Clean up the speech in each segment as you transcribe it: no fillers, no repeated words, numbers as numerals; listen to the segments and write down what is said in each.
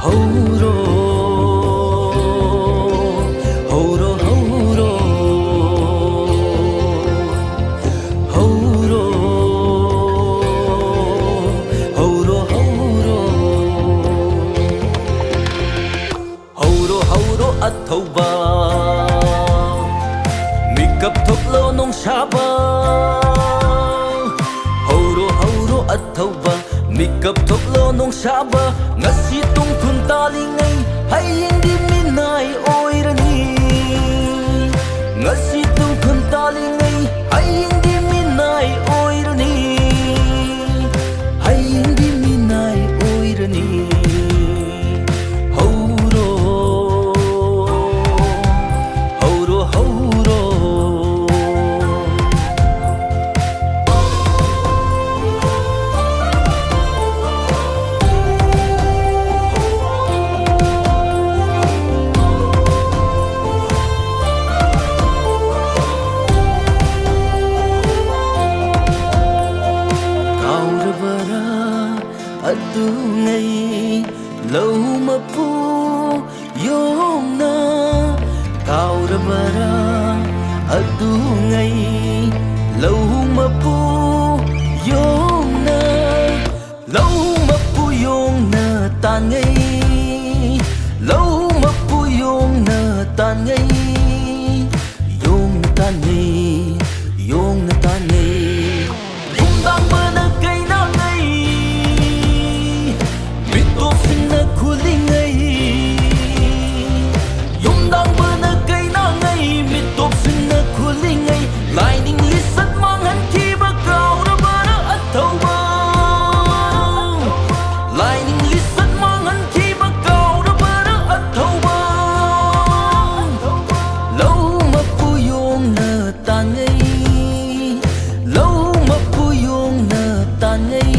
Horo, horo, horo, horo, horo, horo, horo, horo at thauba, mikap thoklo nong shaba. Horo, horo at thauba, mikap thoklo nong shaba. Ngasi tung thun talingai hay hindi minay oirani. Ngasi tung thun talingai hay hindi minay oirani. Hay hindi minay oirani. Horo, horo, horo. Adu ngai lâu mapu yong na kau rabara adu ngai lâu mapu yong na lâu mapu yong na tan ngai lâu mapu yong na tan ngai yong tan ngai yong na tan ngai tung dang mana kai na ngai Mitop sing na kuling ngay Yung dang ba na kay na ngay Mitop sing na kuling ngay Lining list at mga kiba Kau na ba na at tauba Lining list at mga kiba Kau na ba na at tauba Lâu mapuyong na tangay Lâu mapuyong na tangay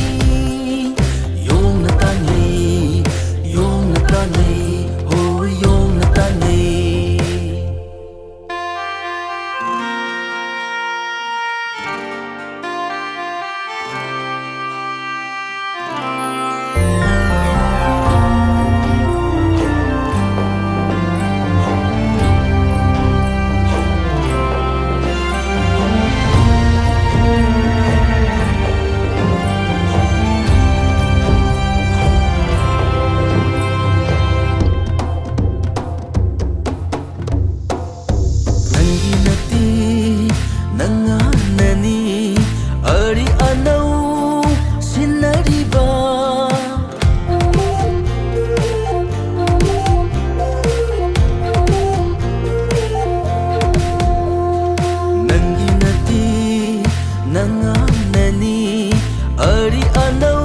Ari anaw